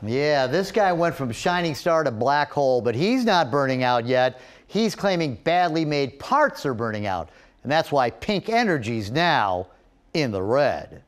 Yeah, this guy went from shining star to black hole, but he's not burning out yet. He's claiming badly made parts are burning out, and that's why Pink Energy's now in the red.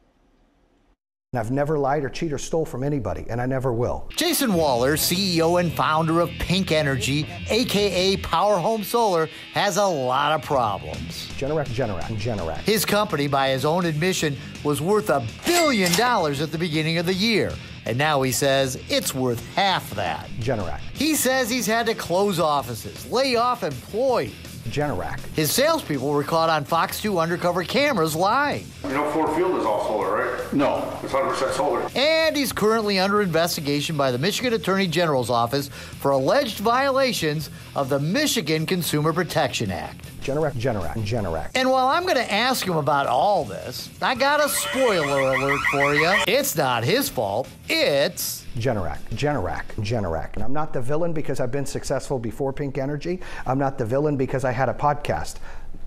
I've never lied or cheated or stole from anybody, and I never will. Jason Waller, CEO and founder of Pink Energy, aka Power Home Solar, has a lot of problems. Generac. His company, by his own admission, was worth $1 billion at the beginning of the year. And now he says it's worth half that. Generac. He says he's had to close offices, lay off employees. Generac. His salespeople were caught on Fox 2 undercover cameras lying. You know Ford Field is all solar, right? No. It's 100% solar. And he's currently under investigation by the Michigan Attorney General's office for alleged violations of the Michigan Consumer Protection Act. Generac. And while I'm going to ask him about all this, I got a spoiler alert for you. It's not his fault. It's Generac. And I'm not the villain because I've been successful before Pink Energy. I'm not the villain because I had a podcast.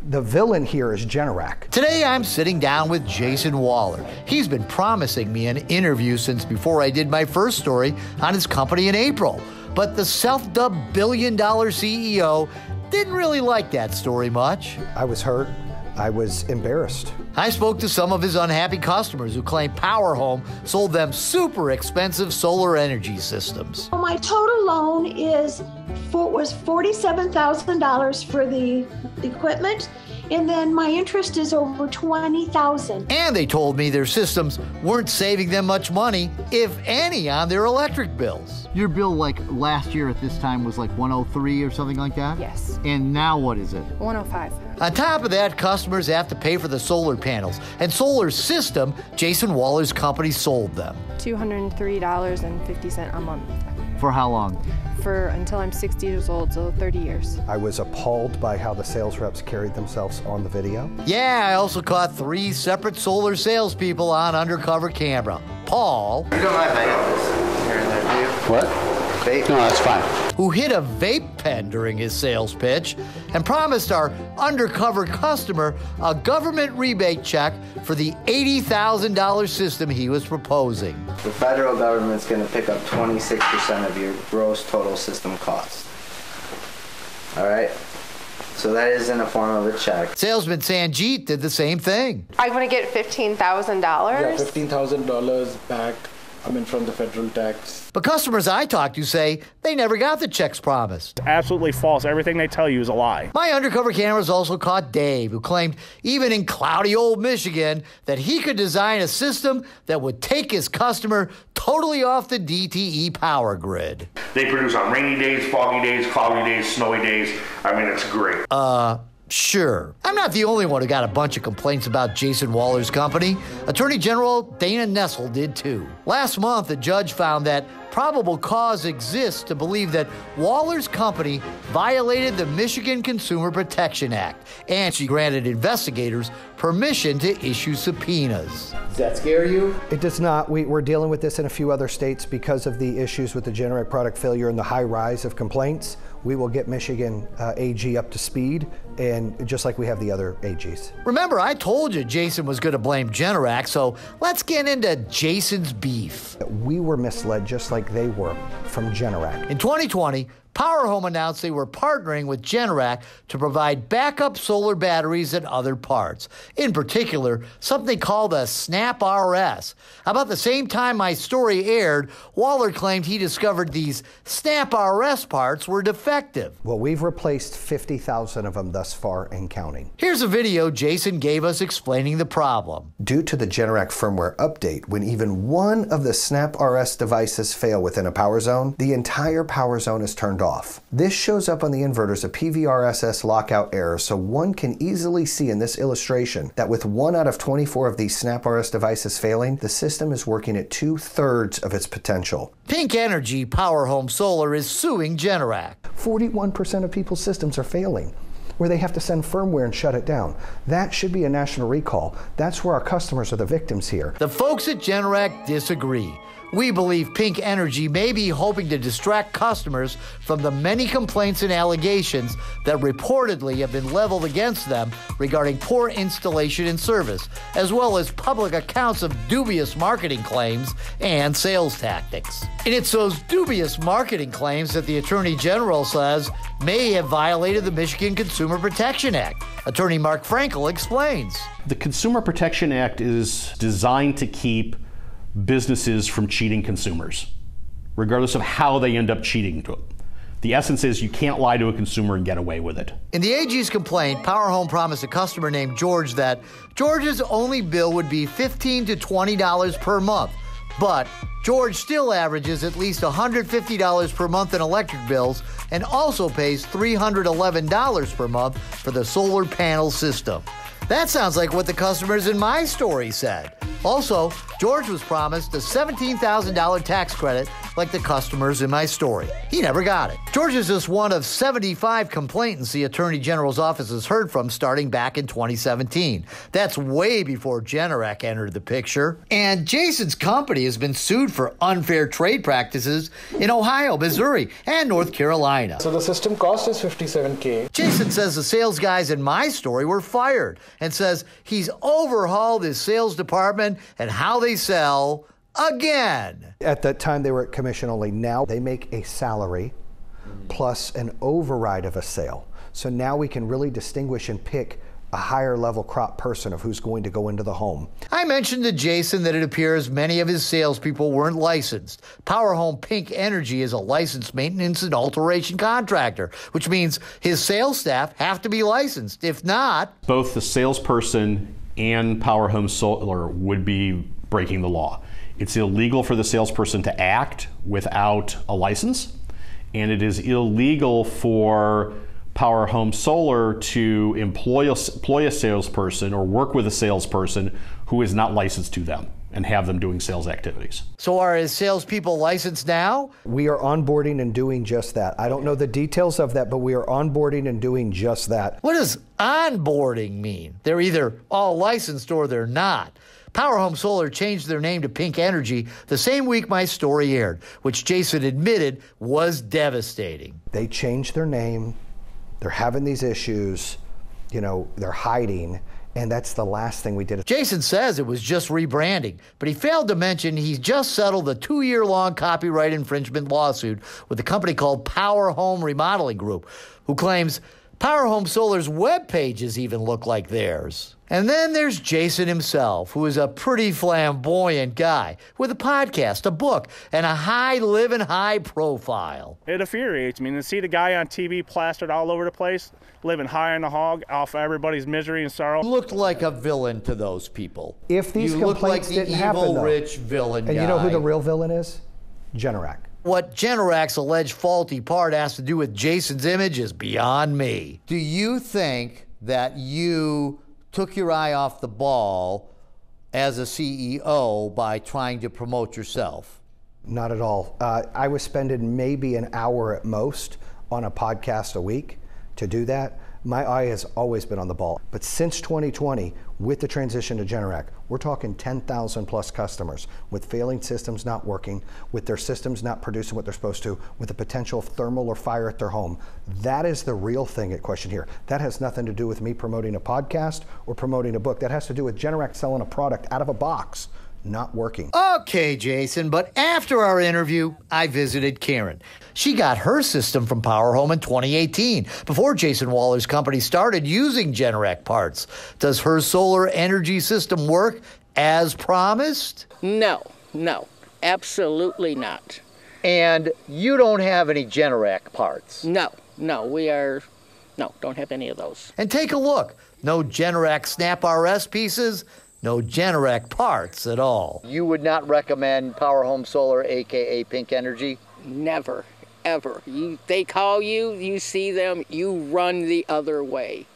The villain here is Generac. Today I'm sitting down with Jason Waller. He's been promising me an interview since before I did my first story on his company in April. But the self-dubbed billion-dollar CEO didn't really like that story much. I was hurt. I was embarrassed. I spoke to some of his unhappy customers who claim Power Home sold them super expensive solar energy systems. My total loan was $47,000 for the equipment, and then my interest is over $20,000. And they told me their systems weren't saving them much money, if any, on their electric bills. Your bill, like last year at this time, was like 103 or something like that? Yes. And now what is it? 105. On top of that, customers have to pay for the solar panels and solar system Jason Waller's company sold them. $203.50 a month. For how long? For until I'm 60 years old, so 30 years. I was appalled by how the sales reps carried themselves on the video. Yeah, I also caught 3 separate solar salespeople on undercover camera. Paul, You don't mind if I have this here and there, do you? What? Vape? No, that's fine. who hid a vape pen during his sales pitch and promised our undercover customer a government rebate check for the $80,000 system he was proposing. The federal government's going to pick up 26% of your gross total system cost. All right? So that is in the form of a check. Salesman Sanjeet did the same thing. I want to get $15,000. Yeah, $15,000 back, from the federal tax. But customers I talked to say they never got the checks promised. Absolutely false. Everything they tell you is a lie. My undercover cameras also caught Dave, who claimed, even in cloudy old Michigan, that he could design a system that would take his customer totally off the DTE power grid. They produce on rainy days, foggy days, cloudy days, snowy days. I mean, it's great. Sure. I'm not the only one who got a bunch of complaints about Jason Waller's company. Attorney General Dana Nessel did too. Last month, a judge found that probable cause exists to believe that Waller's company violated the Michigan Consumer Protection Act, and she granted investigators permission to issue subpoenas. Does that scare you? It does not. We're dealing with this in a few other states because of the issues with the Generac product failure and the high rise of complaints. We will get Michigan AG up to speed, and just like we have the other AGs. Remember, I told you Jason was going to blame Generac, so let's get into Jason's beef. We were misled just like they were from Generac. In 2020, Power Home announced they were partnering with Generac to provide backup solar batteries and other parts. In particular, something called a Snap RS. About the same time my story aired, Waller claimed he discovered these Snap RS parts were defective. Well, we've replaced 50,000 of them thus far and counting. Here's a video Jason gave us explaining the problem. Due to the Generac firmware update, when even one of the Snap RS devices fail within a power zone, the entire power zone is turned off. This shows up on the inverters a PVRSS lockout error, so one can easily see in this illustration that with 1 out of 24 of these Snap RS devices failing, the system is working at 2/3 of its potential. Pink Energy Power Home Solar is suing Generac. 41% of people's systems are failing, where they have to send firmware and shut it down. That should be a national recall. That's where our customers are the victims here. The folks at Generac disagree. We believe Pink Energy may be hoping to distract customers from the many complaints and allegations that reportedly have been leveled against them regarding poor installation and service, as well as public accounts of dubious marketing claims and sales tactics. And it's those dubious marketing claims that the Attorney General says may have violated the Michigan Consumer Protection Act. Attorney Mark Frankel explains. The Consumer Protection Act is designed to keep businesses from cheating consumers, regardless of how they end up cheating to them. The essence is you can't lie to a consumer and get away with it. In the AG's complaint, Power Home promised a customer named George that George's only bill would be $15 to $20 per month. But George still averages at least $150 per month in electric bills and also pays $311 per month for the solar panel system. That sounds like what the customers in my story said. Also, George was promised a $17,000 tax credit like the customers in my story. He never got it. George is just one of 75 complainants the Attorney General's office has heard from starting back in 2017. That's way before Generac entered the picture. And Jason's company has been sued for unfair trade practices in Ohio, Missouri, and North Carolina. So the system cost is $57K. Jason says the sales guys in my story were fired and says he's overhauled his sales department and how they sell again. At that time, they were at commission only. Now they make a salary plus an override of a sale. So now we can really distinguish and pick a higher level crop person of who's going to go into the home. I mentioned to Jason that it appears many of his salespeople weren't licensed. Power Home Pink Energy is a licensed maintenance and alteration contractor, which means his sales staff have to be licensed. If not, both the salesperson and Power Home Solar would be breaking the law. It's illegal for the salesperson to act without a license, and it is illegal for Power Home Solar to employ a salesperson or work with a salesperson who is not licensed to them and have them doing sales activities. So are his salespeople licensed now? We are onboarding and doing just that. I don't know the details of that, but we are onboarding and doing just that. What does onboarding mean? They're either all licensed or they're not. Power Home Solar changed their name to Pink Energy the same week my story aired, which Jason admitted was devastating. They changed their name. They're having these issues. You know, they're hiding. And that's the last thing we did. Jason says it was just rebranding, but he failed to mention he's just settled a 2-year-long copyright infringement lawsuit with a company called Power Home Remodeling Group, who claims Power Home Solar's web pages even look like theirs. And then there's Jason himself, who is a pretty flamboyant guy with a podcast, a book, and a living high profile. It infuriates me to see the guy on TV plastered all over the place, living high on the hog off everybody's misery and sorrow. Looked like a villain to those people. If these complaints didn't happen, evil, rich villain guy. And you know who the real villain is? Generac. What Generac's alleged faulty part has to do with Jason's image is beyond me. Do you think that you took your eye off the ball as a CEO by trying to promote yourself? Not at all. I was spending maybe an hour at most on a podcast a week to do that. My eye has always been on the ball. But since 2020, with the transition to Generac, we're talking 10,000 plus customers with failing systems not working, with their systems not producing what they're supposed to, with the potential of thermal or fire at their home. That is the real thing at question here. That has nothing to do with me promoting a podcast or promoting a book. That has to do with Generac selling a product out of a box, not working. Okay, Jason, but after our interview, I visited Karen. She got her system from Power Home in 2018, before Jason Waller's company started using Generac parts. Does her solar energy system work as promised? No, absolutely not. And you don't have any Generac parts? No, don't have any of those. And take a look. No Generac Snap RS pieces, no Generac parts at all. You would not recommend Power Home Solar, aka Pink Energy? Never, ever. They call you, you see them, you run the other way.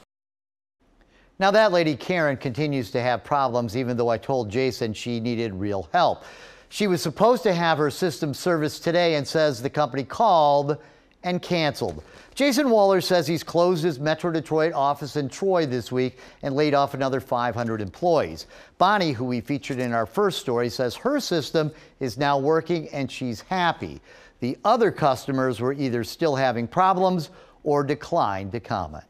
Now that lady Karen continues to have problems, even though I told Jason she needed real help. She was supposed to have her system serviced today and says the company called and canceled. Jason Waller says he's closed his Metro Detroit office in Troy this week and laid off another 500 employees. Bonnie, who we featured in our first story, says her system is now working and she's happy. The other customers were either still having problems or declined to comment.